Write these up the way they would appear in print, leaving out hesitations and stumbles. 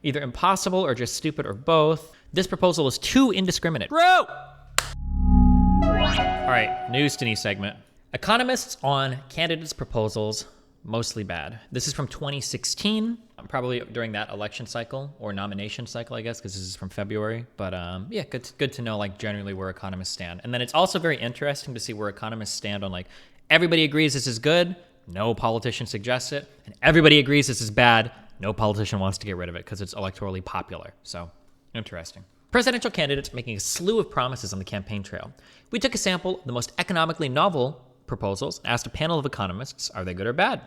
Either impossible or just stupid or both. This proposal is too indiscriminate. Bro! All right, Newstiny segment. Economists on candidates' proposals, mostly bad. This is from 2016, probably during that election cycle or nomination cycle, I guess, because this is from February. But yeah, good to know like generally where economists stand. And then it's also very interesting to see where economists stand on like everybody agrees this is good, no politician suggests it, and everybody agrees this is bad, no politician wants to get rid of it because it's electorally popular. So interesting. Presidential candidates making a slew of promises on the campaign trail. We took a sample of the most economically novel proposals and asked a panel of economists, are they good or bad?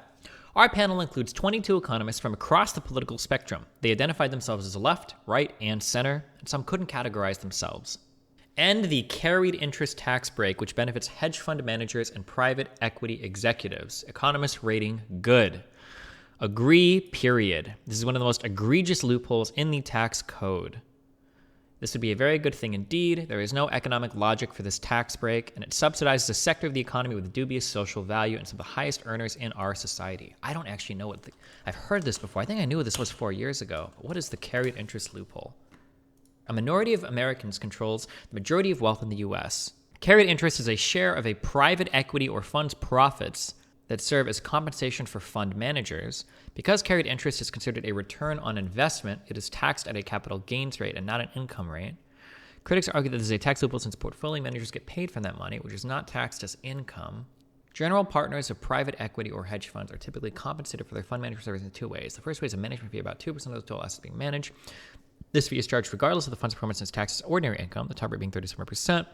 Our panel includes 22 economists from across the political spectrum. They identified themselves as left, right, and center, and some couldn't categorize themselves. End the carried interest tax break, which benefits hedge fund managers and private equity executives. Economists rating good. Agree, period. This is one of the most egregious loopholes in the tax code. This would be a very good thing indeed. There is no economic logic for this tax break, and it subsidizes a sector of the economy with dubious social value and some of the highest earners in our society. I don't actually know I've heard this before. I think I knew what this was 4 years ago. But what is the carried interest loophole? A minority of Americans controls the majority of wealth in the U.S. Carried interest is a share of a private equity or fund's profits that serve as compensation for fund managers. Because carried interest is considered a return on investment, it is taxed at a capital gains rate and not an income rate. Critics argue that this is a tax loophole since portfolio managers get paid from that money, which is not taxed as income. General partners of private equity or hedge funds are typically compensated for their fund management service in two ways. The first way is a management fee, about 2% of the total assets being managed. This fee is charged regardless of the fund's performance and is taxed as ordinary income, the top rate being 37%.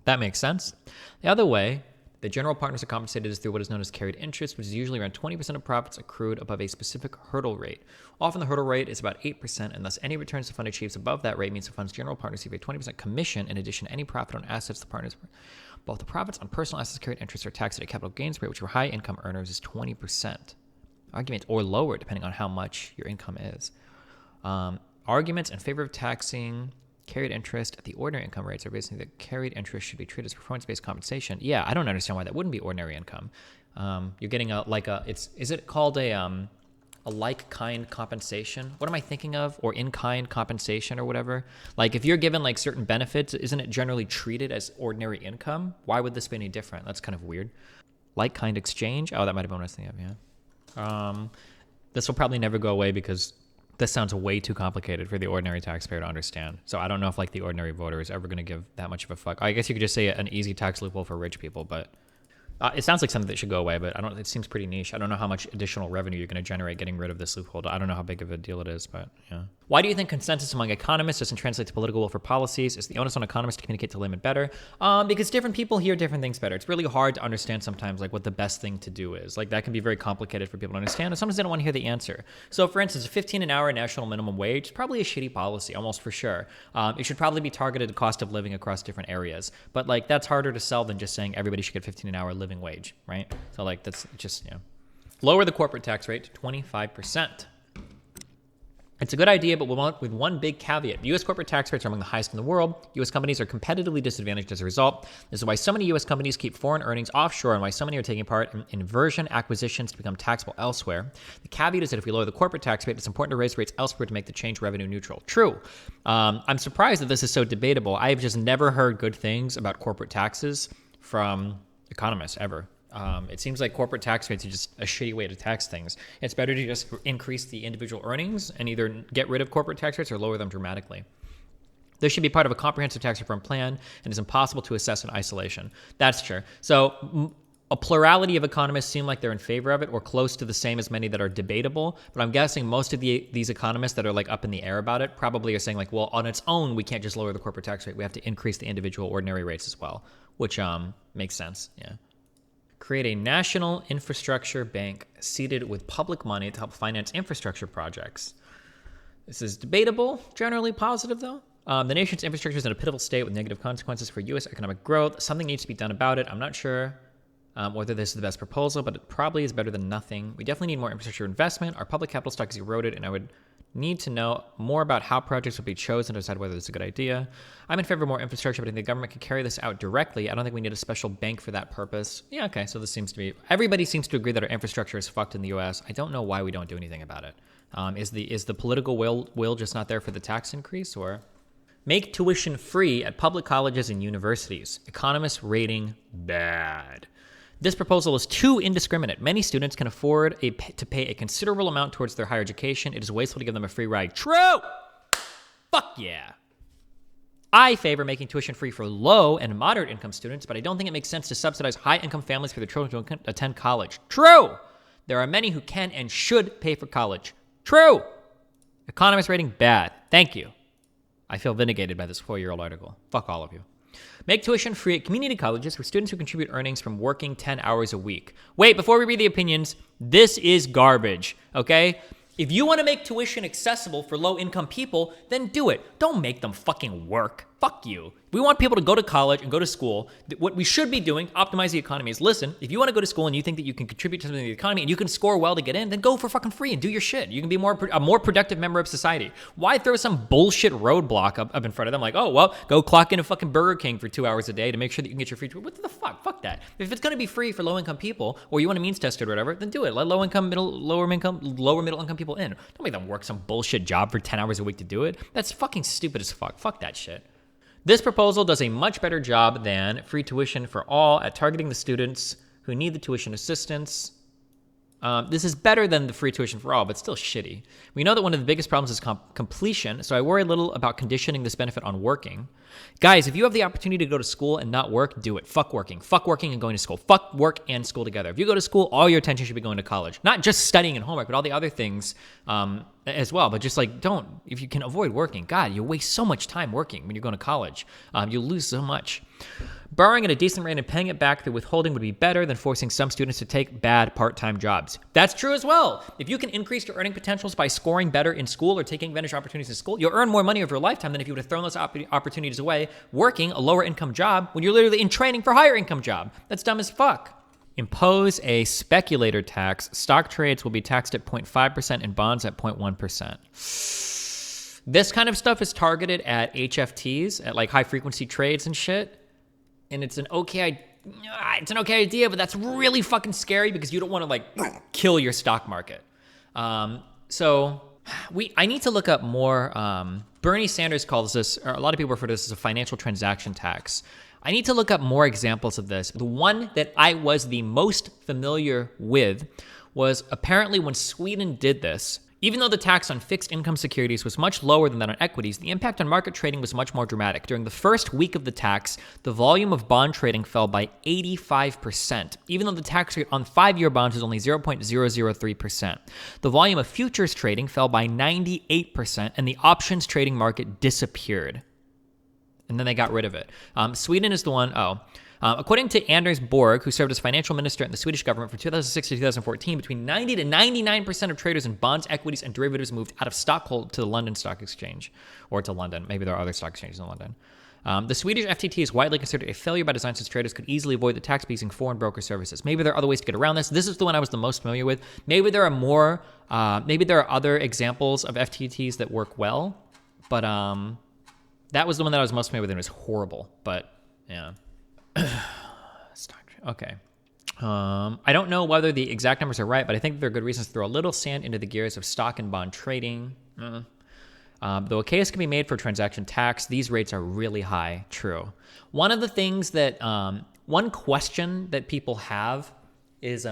That makes sense. The other way, the general partners are compensated is through what is known as carried interest, which is usually around 20% of profits accrued above a specific hurdle rate. Often the hurdle rate is about 8%, and thus any returns the fund achieves above that rate means the fund's general partners receive a 20% commission in addition to any profit on assets the partners. Both the profits on personal assets carried interest are taxed at a capital gains rate, which for high income earners is 20%. Arguments or lower depending on how much your income is. Arguments in favor of taxing carried interest at the ordinary income rates are basically that carried interest should be treated as performance-based compensation. Yeah, I don't understand why that wouldn't be ordinary income. You're getting is it called a like-kind compensation? What am I thinking of? Or in-kind compensation or whatever? Like if you're given like certain benefits, isn't it generally treated as ordinary income? Why would this be any different? That's kind of weird. Like-kind exchange? Oh, that might have been what I was thinking of, yeah. This will probably never go away because this sounds way too complicated for the ordinary taxpayer to understand. So I don't know if like the ordinary voter is ever going to give that much of a fuck. I guess you could just say an easy tax loophole for rich people, but it sounds like something that should go away, but it seems pretty niche. I don't know how much additional revenue you're going to generate getting rid of this loophole. I don't know how big of a deal it is, but yeah. Why do you think consensus among economists doesn't translate to political will for policies? Is the onus on economists to communicate to laymen better? Because different people hear different things better. It's really hard to understand sometimes like what the best thing to do is. Like that can be very complicated for people to understand, and sometimes they don't want to hear the answer. So for instance, 15 an hour national minimum wage is probably a shitty policy, almost for sure. It should probably be targeted to cost of living across different areas. But like that's harder to sell than just saying everybody should get 15 an hour living wage, right? So like that's just, you know. Lower the corporate tax rate to 25%. It's a good idea, but with one big caveat. U.S. corporate tax rates are among the highest in the world. U.S. companies are competitively disadvantaged as a result. This is why so many U.S. companies keep foreign earnings offshore and why so many are taking part in inversion acquisitions to become taxable elsewhere. The caveat is that if we lower the corporate tax rate, it's important to raise rates elsewhere to make the change revenue neutral. True. I'm surprised that this is so debatable. I've just never heard good things about corporate taxes from economists ever. It seems like corporate tax rates are just a shitty way to tax things. It's better to just increase the individual earnings and either get rid of corporate tax rates or lower them dramatically. This should be part of a comprehensive tax reform plan and is impossible to assess in isolation. That's true. So a plurality of economists seem like they're in favor of it or close to the same as many that are debatable. But I'm guessing most of these economists that are like up in the air about it probably are saying like, well, on its own, we can't just lower the corporate tax rate. We have to increase the individual ordinary rates as well, which makes sense. Yeah. Create a national infrastructure bank seeded with public money to help finance infrastructure projects. This is debatable, generally positive though. The nation's infrastructure is in a pivotal state with negative consequences for U.S. economic growth. Something needs to be done about it. I'm not sure whether this is the best proposal, but it probably is better than nothing. We definitely need more infrastructure investment. Our public capital stock is eroded, and I would need to know more about how projects will be chosen to decide whether it's a good idea. I'm in favor of more infrastructure, but I think the government can carry this out directly. I don't think we need a special bank for that purpose. Yeah, okay, so this seems to be... Everybody seems to agree that our infrastructure is fucked in the U.S. I don't know why we don't do anything about it. Is the political will just not there for the tax increase? Or make tuition free at public colleges and universities. Economists rating bad. This proposal is too indiscriminate. Many students can afford to pay a considerable amount towards their higher education. It is wasteful to give them a free ride. True! Fuck yeah. I favor making tuition free for low and moderate income students, but I don't think it makes sense to subsidize high income families for their children to attend college. True! There are many who can and should pay for college. True! Economist rating bad. Thank you. I feel vindicated by this 4-year-old article. Fuck all of you. Make tuition free at community colleges for students who contribute earnings from working 10 hours a week. Wait, before we read the opinions, this is garbage, okay? If you want to make tuition accessible for low-income people, then do it. Don't make them fucking work. Fuck you. We want people to go to college and go to school. What we should be doing, optimize the economy, is listen, if you want to go to school and you think that you can contribute to something to the economy and you can score well to get in, then go for fucking free and do your shit. You can be a more productive member of society. Why throw some bullshit roadblock up in front of them like, oh, well, go clock in a fucking Burger King for 2 hours a day to make sure that you can get your free. What the fuck? Fuck that. If it's going to be free for low-income people or you want to means test it or whatever, then do it. Let lower middle income people in. Don't make them work some bullshit job for 10 hours a week to do it. That's fucking stupid as fuck. Fuck that shit. This proposal does a much better job than free tuition for all at targeting the students who need the tuition assistance. This is better than the free tuition for all, but still shitty. We know that one of the biggest problems is completion, so I worry a little about conditioning this benefit on working. Guys, if you have the opportunity to go to school and not work, do it. Fuck working. Fuck working and going to school. Fuck work and school together. If you go to school, all your attention should be going to college. Not just studying and homework, but all the other things as well. But just like, if you can avoid working, God, you waste so much time working when you're going to college. You'll lose so much. Borrowing at a decent rate and paying it back through withholding would be better than forcing some students to take bad part-time jobs. That's true as well. If you can increase your earning potentials by scoring better in school or taking advantage of opportunities in school, you'll earn more money over your lifetime than if you would have thrown those opportunities away working a lower income job when you're literally in training for a higher income job. That's dumb as fuck. Impose a speculator tax. Stock trades will be taxed at 0.5% and bonds at 0.1%. This kind of stuff is targeted at HFTs, at like high frequency trades and shit. And it's an okay idea, but that's really fucking scary because you don't want to like kill your stock market. So I need to look up more. Bernie Sanders calls this, or a lot of people refer to this as a financial transaction tax. I need to look up more examples of this. The one that I was the most familiar with was apparently when Sweden did this. Even though the tax on fixed income securities was much lower than that on equities, the impact on market trading was much more dramatic. During the first week of the tax, the volume of bond trading fell by 85%, even though the tax rate on 5-year bonds was only 0.003%. The volume of futures trading fell by 98%, and the options trading market disappeared. And then they got rid of it. Sweden is the one, according to Anders Borg, who served as financial minister in the Swedish government from 2006 to 2014, between 90 to 99% of traders in bonds, equities, and derivatives moved out of Stockholm to the London Stock Exchange, or to London. Maybe there are other stock exchanges in London. The Swedish FTT is widely considered a failure by design since traders could easily avoid the tax by using foreign broker services. Maybe there are other ways to get around this. This is the one I was the most familiar with. Maybe there are more. Maybe there are other examples of FTTs that work well, but that was the one that I was most familiar with, and it was horrible. But yeah. Okay. I don't know whether the exact numbers are right, but I think there are good reasons to throw a little sand into the gears of stock and bond trading. Though a case can be made for transaction tax, these rates are really high. True. One of the things that, one question that people have is,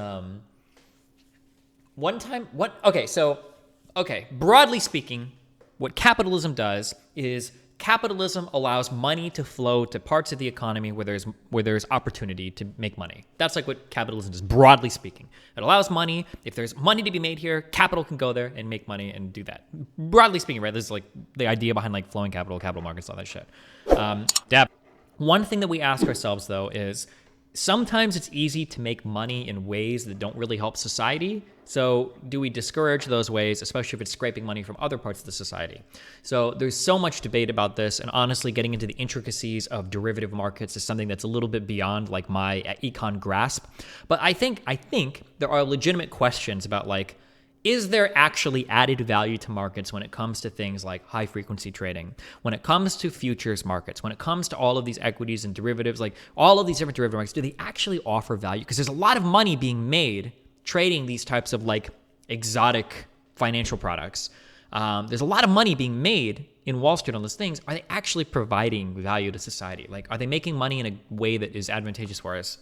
broadly speaking, what capitalism does is capitalism allows money to flow to parts of the economy where there's opportunity to make money. That's like what capitalism is, broadly speaking. It allows money. If there's money to be made here, capital can go there and make money and do that. Broadly speaking, right? This is like the idea behind like flowing capital, capital markets, all that shit. One thing that we ask ourselves though is sometimes it's easy to make money in ways that don't really help society. So do we discourage those ways, especially if it's scraping money from other parts of the society? So there's so much debate about this, and honestly, getting into the intricacies of derivative markets is something that's a little bit beyond like my econ grasp. But I think there are legitimate questions about like, is there actually added value to markets when it comes to things like high frequency trading, when it comes to futures markets, when it comes to all of these equities and derivatives, like all of these different derivative markets, do they actually offer value? Because there's a lot of money being made trading these types of like exotic financial products. There's a lot of money being made in Wall Street on those things. Are they actually providing value to society? Like, are they making money in a way that is advantageous for us?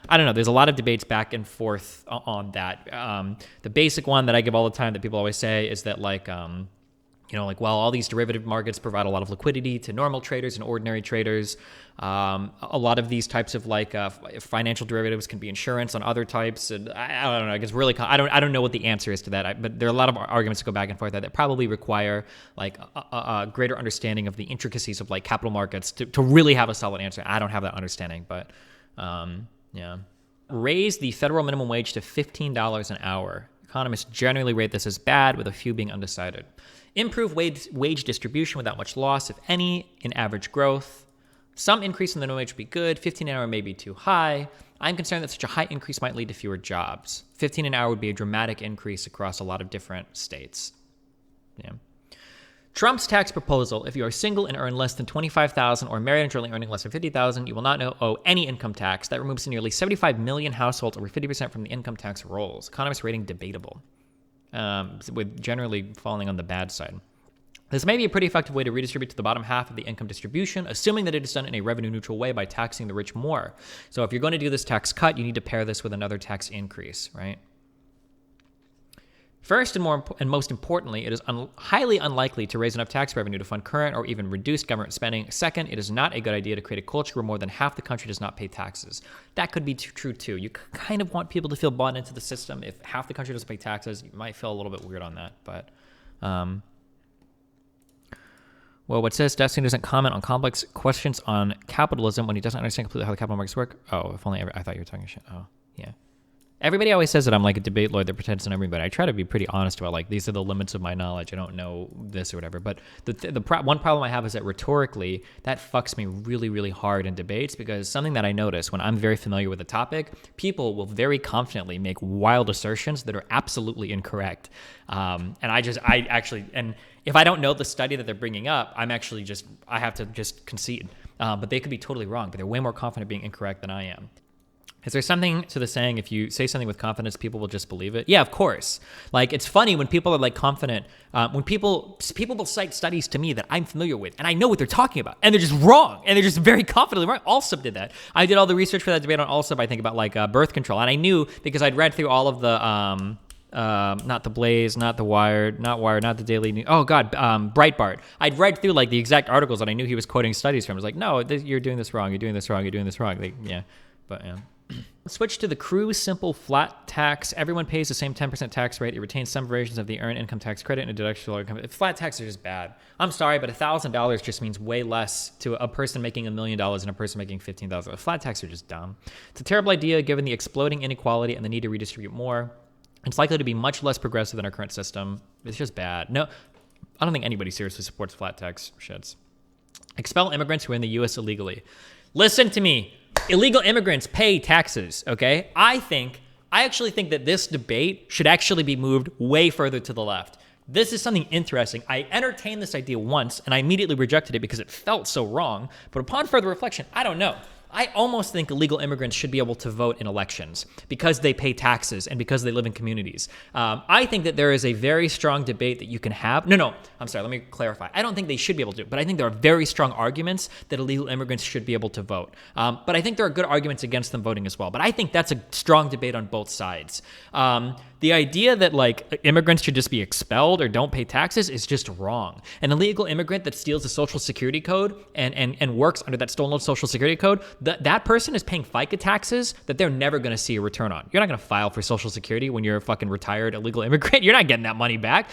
I don't know. There's a lot of debates back and forth on that. The basic one that I give all the time that people always say is that well, all these derivative markets provide a lot of liquidity to normal traders and ordinary traders. A lot of these types of financial derivatives can be insurance on other types. And I don't know. It's really, I don't know what the answer is to that. But there are a lot of arguments to go back and forth that probably require a greater understanding of the intricacies of capital markets to really have a solid answer. I don't have that understanding, but yeah. Raise the federal minimum wage to $15 an hour. Economists generally rate this as bad, with a few being undecided. Improve wage distribution without much loss, if any, in average growth. Some increase in the minimum wage would be good. 15 an hour may be too high. I'm concerned that such a high increase might lead to fewer jobs. 15 an hour would be a dramatic increase across a lot of different states. Yeah. Trump's tax proposal: if you are single and earn less than $25,000 or married and jointly earning less than $50,000, you will not owe any income tax. That removes nearly 75 million households, over 50% from the income tax rolls. Economists rating debatable, with generally falling on the bad side. This may be a pretty effective way to redistribute to the bottom half of the income distribution, assuming that it is done in a revenue-neutral way by taxing the rich more. So if you're going to do this tax cut, you need to pair this with another tax increase, right? First and most importantly, it is highly unlikely to raise enough tax revenue to fund current or even reduce government spending. Second, it is not a good idea to create a culture where more than half the country does not pay taxes. That could be true too. You kind of want people to feel bought into the system. If half the country doesn't pay taxes, you might feel a little bit weird on that. But, what says Destiny doesn't comment on complex questions on capitalism when he doesn't understand completely how the capital markets work. Oh, if only I thought you were talking shit. Oh, yeah. Everybody always says that I'm like a debate lawyer that pretends to know everybody. I try to be pretty honest about these are the limits of my knowledge. I don't know this or whatever. But one problem I have is that rhetorically, that fucks me really, really hard in debates, because something that I notice when I'm very familiar with a topic, people will very confidently make wild assertions that are absolutely incorrect. And if I don't know the study that they're bringing up, I have to just concede. But they could be totally wrong, but they're way more confident being incorrect than I am. Is there something to the saying, if you say something with confidence, people will just believe it? Yeah, of course. It's funny when people are confident, when people will cite studies to me that I'm familiar with, and I know what they're talking about, and they're just wrong, and they're just very confidently wrong. Alsop did that. I did all the research for that debate on Alsop, I think, about birth control, and I knew because I'd read through all of the, not the Blaze, not the Wired, not the Daily News. Oh God, Breitbart. I'd read through the exact articles that I knew he was quoting studies from. I was like, no, you're doing this wrong. You're doing this wrong. You're doing this wrong. Yeah. Switch to the CREW simple flat tax. Everyone pays the same 10% tax rate. It retains some versions of the earned income tax credit and a deductible income. Flat tax are just bad. I'm sorry, but $1,000 just means way less to a person making $1 million and a person making $15,000. Flat tax are just dumb. It's a terrible idea given the exploding inequality and the need to redistribute more. It's likely to be much less progressive than our current system. It's just bad. No, I don't think anybody seriously supports flat tax shits. Expel immigrants who are in the U.S. illegally. Listen to me. Illegal immigrants pay taxes, okay? I actually think that this debate should actually be moved way further to the left. This is something interesting. I entertained this idea once, and I immediately rejected it because it felt so wrong. But upon further reflection, I don't know. I almost think illegal immigrants should be able to vote in elections because they pay taxes and because they live in communities. I think that there is a very strong debate that you can have. No, I'm sorry, let me clarify. I don't think they should be able to, but I think there are very strong arguments that illegal immigrants should be able to vote. But I think there are good arguments against them voting as well. But I think that's a strong debate on both sides. The idea that immigrants should just be expelled or don't pay taxes is just wrong. An illegal immigrant that steals the Social Security code and works under that stolen Social Security code, that person is paying FICA taxes that they're never going to see a return on. You're not going to file for Social Security when you're a fucking retired illegal immigrant. You're not getting that money back.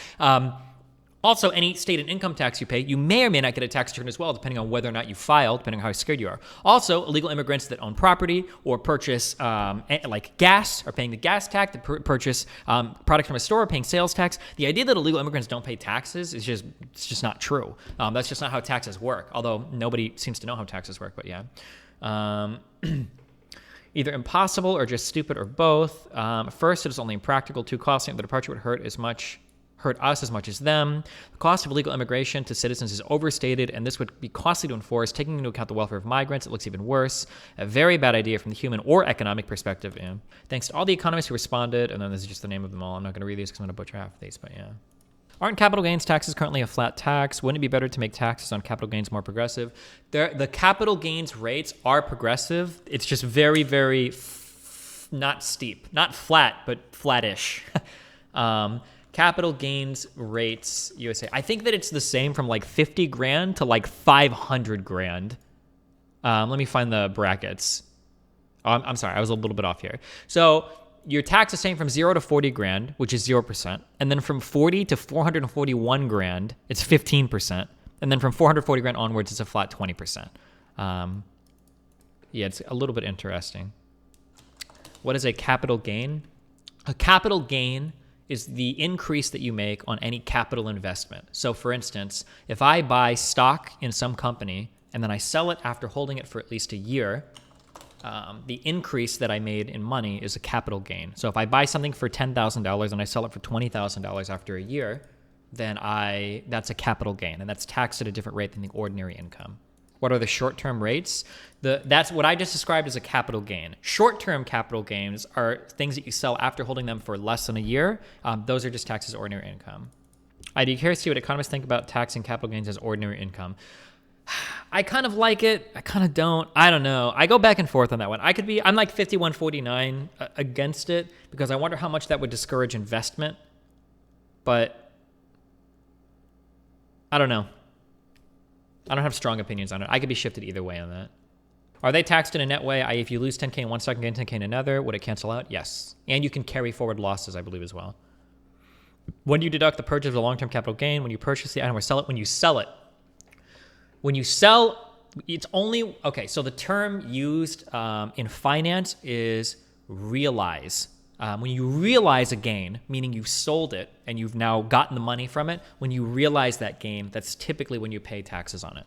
Also, any state and income tax you pay, you may or may not get a tax return as well, depending on whether or not you file, depending on how scared you are. Also, illegal immigrants that own property or purchase gas are paying the gas tax, that purchase products from a store are paying sales tax. The idea that illegal immigrants don't pay taxes is just not true. That's just not how taxes work, although nobody seems to know how taxes work, but yeah. Either impossible or just stupid or both. First, it is only impractical, too costly, and the departure would hurt as much hurt us as much as them. The cost of illegal immigration to citizens is overstated, and this would be costly to enforce. Taking into account the welfare of migrants, it looks even worse. A very bad idea from the human or economic perspective. Yeah. Thanks to all the economists who responded, and then this is just the name of them all. I'm not going to read these because I'm going to butcher half of these, but yeah. Aren't capital gains taxes currently a flat tax? Wouldn't it be better to make taxes on capital gains more progressive? The capital gains rates are progressive. It's just very, very not steep. Not flat, but flattish. Capital gains rates, USA. I think that it's the same from like 50 grand to like 500 grand. Let me find the brackets. I'm sorry, I was a little bit off here. So your tax is saying from 0 to 40 grand, which is 0%. And then from 40 to 441 grand, it's 15%. And then from 440 grand onwards, it's a flat 20%. Yeah, it's a little bit interesting. What is a capital gain? A capital gain is the increase that you make on any capital investment. So for instance, if I buy stock in some company and then I sell it after holding it for at least a year, the increase that I made in money is a capital gain. So if I buy something for $10,000 and I sell it for $20,000 after a year, then that's a capital gain, and that's taxed at a different rate than the ordinary income. What are the short-term rates? That's what I just described as a capital gain. Short-term capital gains are things that you sell after holding them for less than a year. Those are just taxed as ordinary income. I'd be curious to see what economists think about taxing capital gains as ordinary income. I kind of like it. I kind of don't. I don't know. I go back and forth on that one. I'm like 51-49 against it because I wonder how much that would discourage investment. But I don't know. I don't have strong opinions on it. I could be shifted either way on that. Are they taxed in a net way? If you lose 10K in one stock and gain 10K in another, would it cancel out? Yes. And you can carry forward losses, I believe, as well. When do you deduct the purchase of a long-term capital gain? When you purchase the item or sell it? When you sell it. When you sell, it's only... Okay, so the term used in finance is realize. When you realize a gain, meaning you sold it and you've now gotten the money from it, when you realize that gain, that's typically when you pay taxes on it.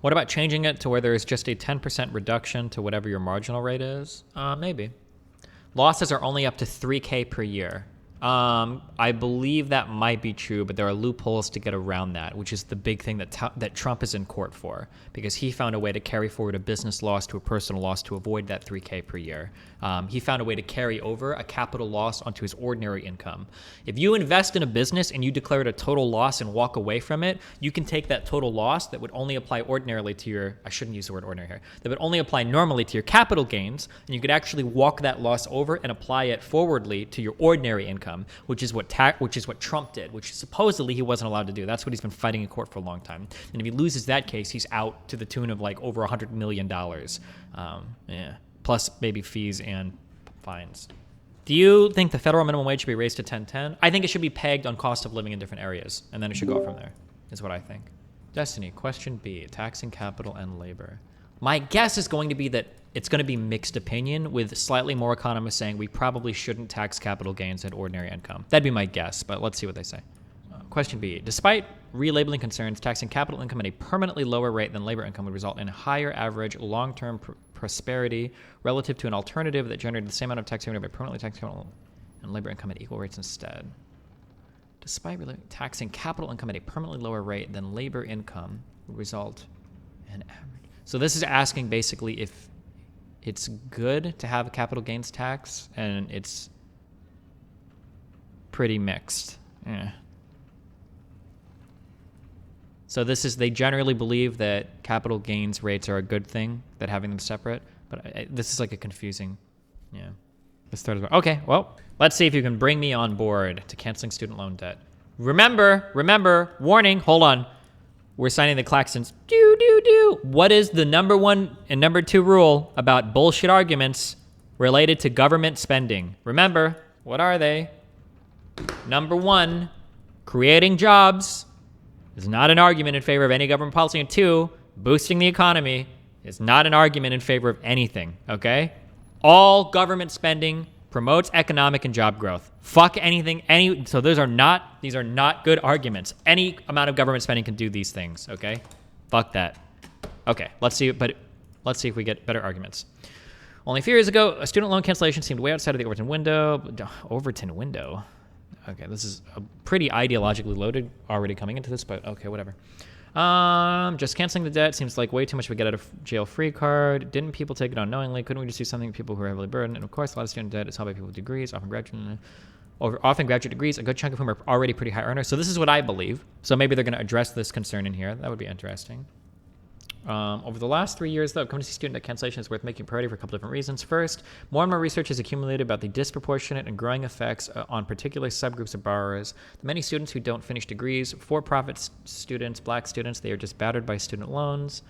What about changing it to where there is just a 10% reduction to whatever your marginal rate is? Maybe. Losses are only up to 3K per year. I believe that might be true, but there are loopholes to get around that, which is the big thing that Trump is in court for, because he found a way to carry forward a business loss to a personal loss to avoid that 3K per year. He found a way to carry over a capital loss onto his ordinary income. If you invest in a business and you declare it a total loss and walk away from it, you can take that total loss that would only apply ordinarily to your, I shouldn't use the word ordinary here, that would only apply normally to your capital gains, and you could actually walk that loss over and apply it forwardly to your ordinary income, which is what Trump did, which supposedly he wasn't allowed to do. That's what he's been fighting in court for a long time. And if he loses that case, he's out to the tune of like over $100 million. Yeah, plus maybe fees and fines. Do you think the federal minimum wage should be raised to $10.10? I think it should be pegged on cost of living in different areas, and then it should go up from there, is what I think. Destiny, question B, taxing capital and labor. My guess is going to be that it's going to be mixed opinion, with slightly more economists saying we probably shouldn't tax capital gains at ordinary income. That'd be my guess, but let's see what they say. Question B, despite relabeling concerns, taxing capital income at a permanently lower rate than labor income would result in higher average long-term prosperity relative to an alternative that generated the same amount of tax revenue by permanently taxing capital and labor income at equal rates instead. Despite taxing capital income at a permanently lower rate than labor income would result in average. So this is asking basically if it's good to have a capital gains tax, and it's pretty mixed. Yeah. So they generally believe that capital gains rates are a good thing, that having them separate, but this is like a confusing, yeah. This third is, okay, well, let's see if you can bring me on board to canceling student loan debt. Remember, warning, hold on. We're signing the klaxons. Do. What is the number 1 and number 2 rule about bullshit arguments related to government spending? Remember, what are they? Number 1, creating jobs is not an argument in favor of any government policy. And 2, boosting the economy is not an argument in favor of anything, okay? All government spending promotes economic and job growth. Fuck anything, so these are not good arguments. Any amount of government spending can do these things, okay? Fuck that. Okay, let's see if we get better arguments. Only a few years ago, a student loan cancellation seemed way outside of the Overton window. Okay, this is a pretty ideologically loaded already coming into this, but okay, whatever. Just canceling the debt seems like way too much of a get out of jail free card. Didn't people take it on knowingly? Couldn't we just do something with people who are heavily burdened? And of course, a lot of student debt is held by people with degrees, often graduate degrees, a good chunk of whom are already pretty high earners. So this is what I believe. So maybe they're going to address this concern in here. That would be interesting. Over the last 3 years, though, coming to see student debt cancellation is worth making a priority for a couple different reasons. First, more and more research has accumulated about the disproportionate and growing effects on particular subgroups of borrowers. The many students who don't finish degrees, for-profit students, black students, they are just battered by student loans.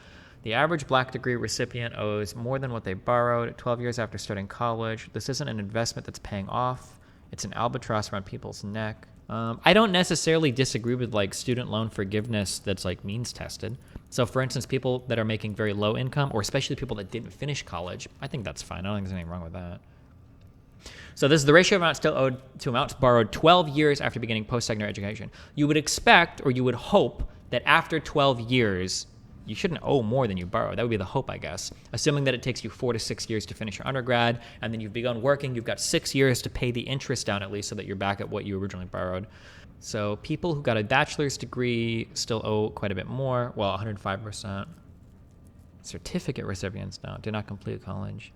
The average black degree recipient owes more than what they borrowed 12 years after starting college. This isn't an investment that's paying off. It's an albatross around people's neck. I don't necessarily disagree with like student loan forgiveness that's like means tested. So for instance, people that are making very low income, or especially people that didn't finish college, I think that's fine. I don't think there's anything wrong with that. So this is the ratio of amounts still owed to amounts borrowed 12 years after beginning post-secondary education. You would expect, or you would hope, that after 12 years, you shouldn't owe more than you borrowed. That would be the hope, I guess. Assuming that it takes you 4 to 6 years to finish your undergrad, and then you've begun working, you've got 6 years to pay the interest down at least so that you're back at what you originally borrowed. So people who got a bachelor's degree still owe quite a bit more. Well, 105%. Certificate recipients now did not complete college.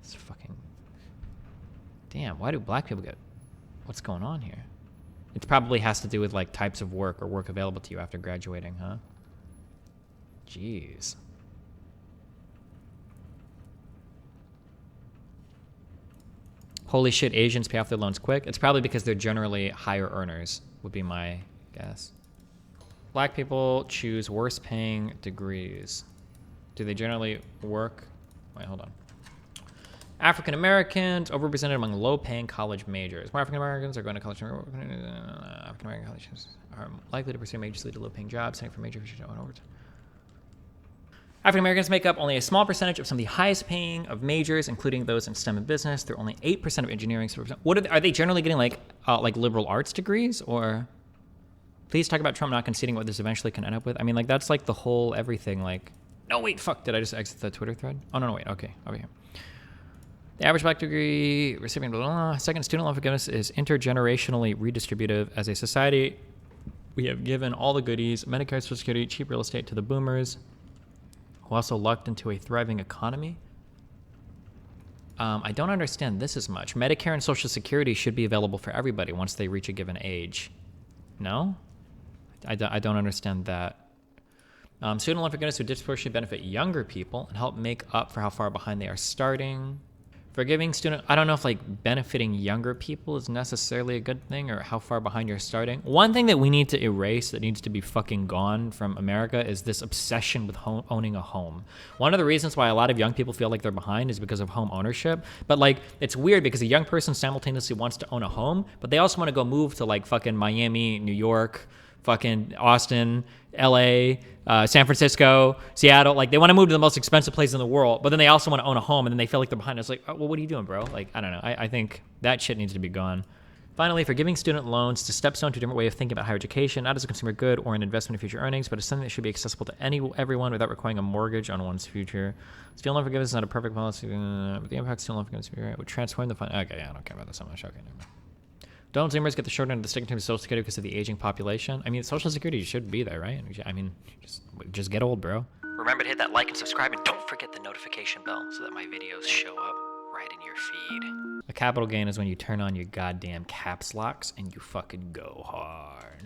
It's fucking... Damn, why do black people get... What's going on here? It probably has to do with like types of work or work available to you after graduating, huh? Jeez. Holy shit, Asians pay off their loans quick. It's probably because they're generally higher earners, would be my guess. Black people choose worse paying degrees. Do they generally work? Wait, hold on. African Americans overrepresented among low-paying college majors. More African Americans are going to college. African American colleges are likely to pursue majors lead to low-paying jobs, sending for major overtime. African Americans make up only a small percentage of some of the highest-paying of majors, including those in STEM and business. They're only 8% of engineering. What are they generally getting like liberal arts degrees? Or please talk about Trump not conceding what this eventually can end up with. I mean, like that's like the whole everything. Like, no, wait, fuck. Did I just exit the Twitter thread? Oh no, wait. Okay, over here. The average black degree recipient, second, student loan forgiveness is intergenerationally redistributive. As a society, we have given all the goodies, Medicare, Social Security, cheap real estate to the boomers, who also lucked into a thriving economy. I don't understand this as much. Medicare and Social Security should be available for everybody once they reach a given age. No? I don't understand that. Student loan forgiveness would disproportionately benefit younger people and help make up for how far behind they are starting. Forgiving student, I don't know if like benefiting younger people is necessarily a good thing or how far behind you're starting. One thing that we need to erase that needs to be fucking gone from America is this obsession with owning a home. One of the reasons why a lot of young people feel like they're behind is because of home ownership. But like, it's weird because a young person simultaneously wants to own a home, but they also want to go move to like fucking Miami, New York, fucking Austin, LA, San Francisco, Seattle. Like they want to move to the most expensive place in the world, but then they also want to own a home and then they feel like they're behind. It's like, oh, well, what are you doing, bro? Like, I don't know. I think that shit needs to be gone. Finally, forgiving student loans is a stepstone to a different way of thinking about higher education, not as a consumer good or an investment in future earnings, but as something that should be accessible to everyone without requiring a mortgage on one's future. Student loan forgiveness is not a perfect policy, but the impact of student loan forgiveness would transform the fund. Okay, yeah, I don't care about this so much. Okay, never mind. Don't Zoomers get the short end of the stick in terms of Social Security because of the aging population? I mean, Social Security should be there, right? I mean, just get old, bro. Remember to hit that like and subscribe, and don't forget the notification bell so that my videos show up right in your feed. A capital gain is when you turn on your goddamn caps locks and you fucking go hard.